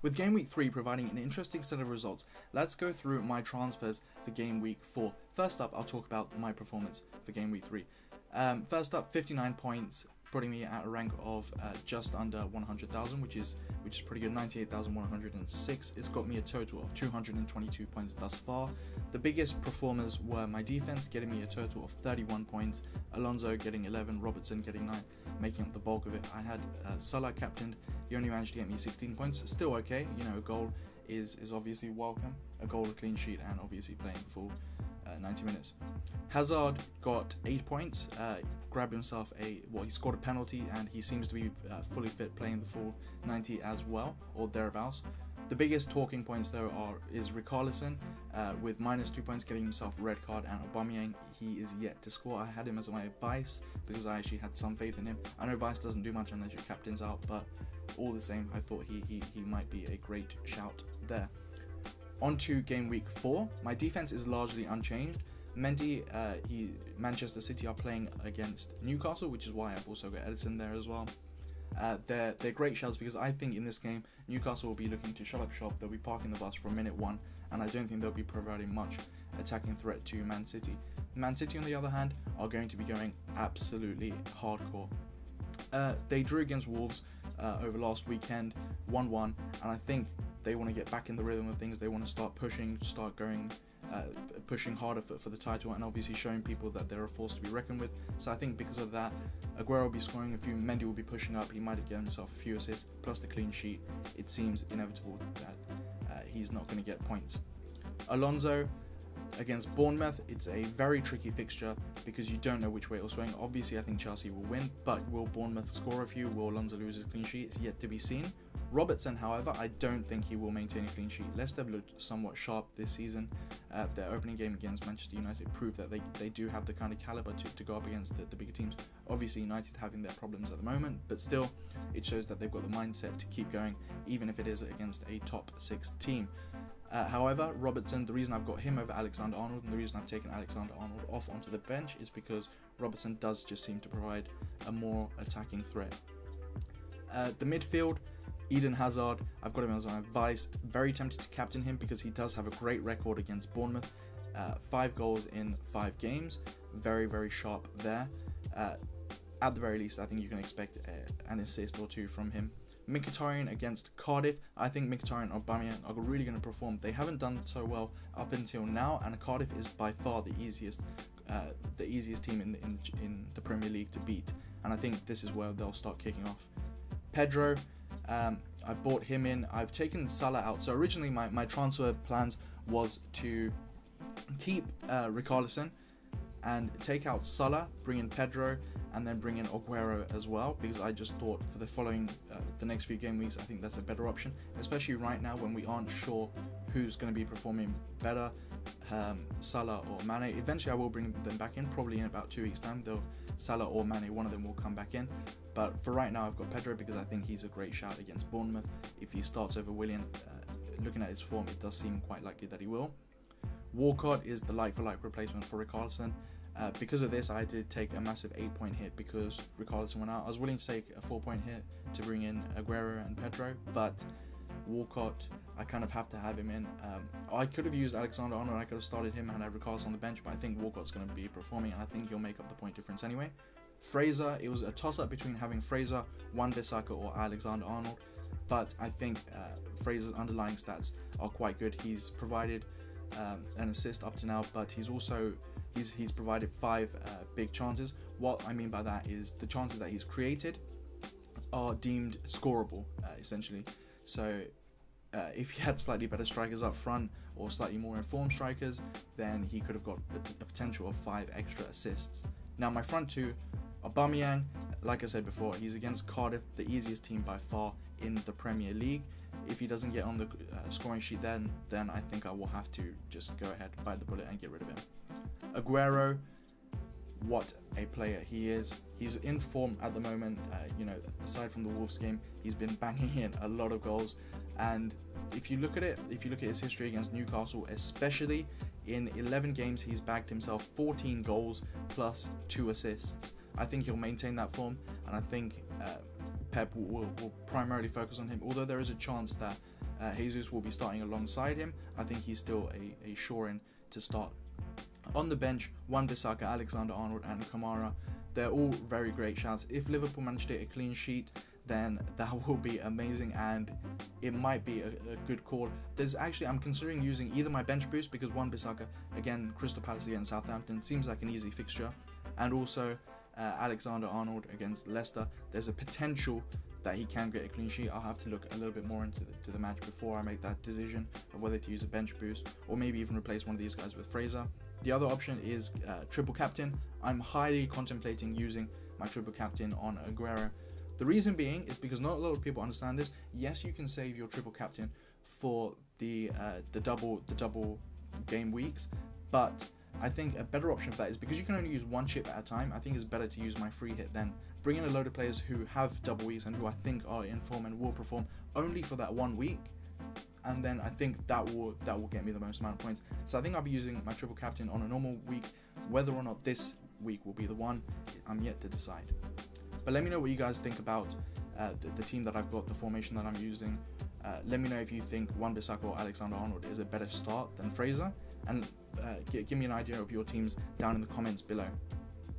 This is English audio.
With Game Week 3 providing an interesting set of results, let's go through my transfers for Game Week 4. First up, I'll talk about my performance for Game Week 3. First up, 59 points, putting me at a rank of just under 100,000, which is pretty good, 98,106. It's got me a total of 222 points thus far. The biggest performers were my defense, getting me a total of 31 points, Alonso getting 11, Robertson getting 9, making up the bulk of it. I had Salah captained. He only managed to get me 16 points. Still okay, you know, a goal is obviously welcome. A goal, a clean sheet, and obviously playing full 90 minutes. Hazard got 8 points, grabbed himself he scored a penalty, and he seems to be fully fit, playing the full 90 as well, or thereabouts. The biggest talking points though is Richarlison with -2 points, getting himself a red card, and Aubameyang, he is yet to score. I had him as my vice because I actually had some faith in him. I know vice doesn't do much unless your captain's out, but all the same, I thought he might be a great shout there. On to Game Week 4, my defense is largely unchanged. Mendy, Manchester City are playing against Newcastle, which is why I've also got Edison there as well. They're great shouts because I think in this game Newcastle will be looking to shut up shop. They'll be parking the bus from minute 1, and I don't think they'll be providing much attacking threat to Man City. Man City, on the other hand, are going to be going absolutely hardcore. They drew against Wolves over last weekend, 1-1, and I think they want to get back in the rhythm of things. They want to start pushing, pushing harder for the title, and obviously showing people that they're a force to be reckoned with. So I think because of that, Aguero will be scoring a few, Mendy will be pushing up, he might get himself a few assists, plus the clean sheet. It seems inevitable that he's not going to get points. Alonso against Bournemouth, it's a very tricky fixture because you don't know which way it will swing. Obviously, I think Chelsea will win, but will Bournemouth score a few? Will Alonso lose his clean sheet? It's yet to be seen. Robertson, however, I don't think he will maintain a clean sheet. Leicester have looked somewhat sharp this season. Their opening game against Manchester United proved that they do have the kind of caliber to go up against the bigger teams. Obviously, United having their problems at the moment, but still, it shows that they've got the mindset to keep going, even if it is against a top 6 team. However, Robertson, the reason I've got him over Alexander-Arnold, and the reason I've taken Alexander-Arnold off onto the bench is because Robertson does just seem to provide a more attacking threat. The midfield, Eden Hazard, I've got him as my vice. Very tempted to captain him because he does have a great record against Bournemouth. 5 goals in 5 games. Very, very sharp there. At the very least, I think you can expect an assist or 2 from him. Mkhitaryan against Cardiff. I think Mkhitaryan and Aubameyang are really going to perform. They haven't done so well up until now, and Cardiff is by far the easiest team in the Premier League to beat. And I think this is where they'll start kicking off. Pedro, I bought him in. I've taken Salah out. So originally my transfer plans was to keep Richarlison and take out Salah, bring in Pedro, and then bring in Aguero as well, because I just thought for the next few game weeks, I think that's a better option, especially right now when we aren't sure who's going to be performing better, Salah or Mane. Eventually I will bring them back in, probably in about 2 weeks time. Salah or Mane, one of them will come back in. But for right now, I've got Pedro because I think he's a great shout against Bournemouth. If he starts over Willian, looking at his form, it does seem quite likely that he will. Walcott is the like-for-like replacement for Richarlison. Because of this, I did take a massive 8-point hit because Richarlison went out. I was willing to take a 4-point hit to bring in Aguero and Pedro, but Walcott, I kind of have to have him in. I could have used Alexander-Arnold, I could have started him and had Richarlison on the bench, but I think Walcott's going to be performing, and I think he'll make up the point difference anyway. Fraser, it was a toss-up between having Fraser, Wan-Bissaka or Alexander-Arnold, but I think Fraser's underlying stats are quite good. He's provided an assist up to now, but he's provided 5 big chances. What I mean by that is the chances that he's created are deemed scoreable, essentially. So if he had slightly better strikers up front or slightly more informed strikers, then he could have got a potential of 5 extra assists. Now my front 2, Aubameyang, like I said before, he's against Cardiff, the easiest team by far in the Premier League. If he doesn't get on the scoring sheet then I think I will have to just go ahead, bite the bullet and get rid of him. Aguero, what a player he is. He's in form at the moment. Aside from the Wolves game, he's been banging in a lot of goals. And if you look at his history against Newcastle, especially in 11 games, he's bagged himself 14 goals plus 2 assists. I think he'll maintain that form, and I think Pep will primarily focus on him. Although there is a chance that Jesus will be starting alongside him. I think he's still a sure-in to start. On the bench, Wan-Bissaka, Alexander-Arnold and Kamara. They're all very great shouts. If Liverpool manage to get a clean sheet, then that will be amazing, and it might be a good call. I'm considering using either my bench boost, because Wan-Bissaka, again, Crystal Palace against Southampton, seems like an easy fixture, and also Alexander-Arnold against Leicester. There's a potential that he can get a clean sheet. I'll have to look a little bit more into the match before I make that decision of whether to use a bench boost or maybe even replace one of these guys with Fraser. The other option is triple captain. I'm highly contemplating using my triple captain on Aguero. The reason being is because not a lot of people understand this. Yes, you can save your triple captain for the double game weeks, but I think a better option for that is, because you can only use one chip at a time, I think it's better to use my free hit then. Bring in a load of players who have double weeks and who I think are in form and will perform only for that 1 week, and then I think that will get me the most amount of points. So I think I'll be using my triple captain on a normal week. Whether or not this week will be the one, I'm yet to decide. But let me know what you guys think about the team that I've got, the formation that I'm using. Let me know if you think Wan-Bissaka or Alexander-Arnold is a better start than Fraser, and give me an idea of your teams down in the comments below.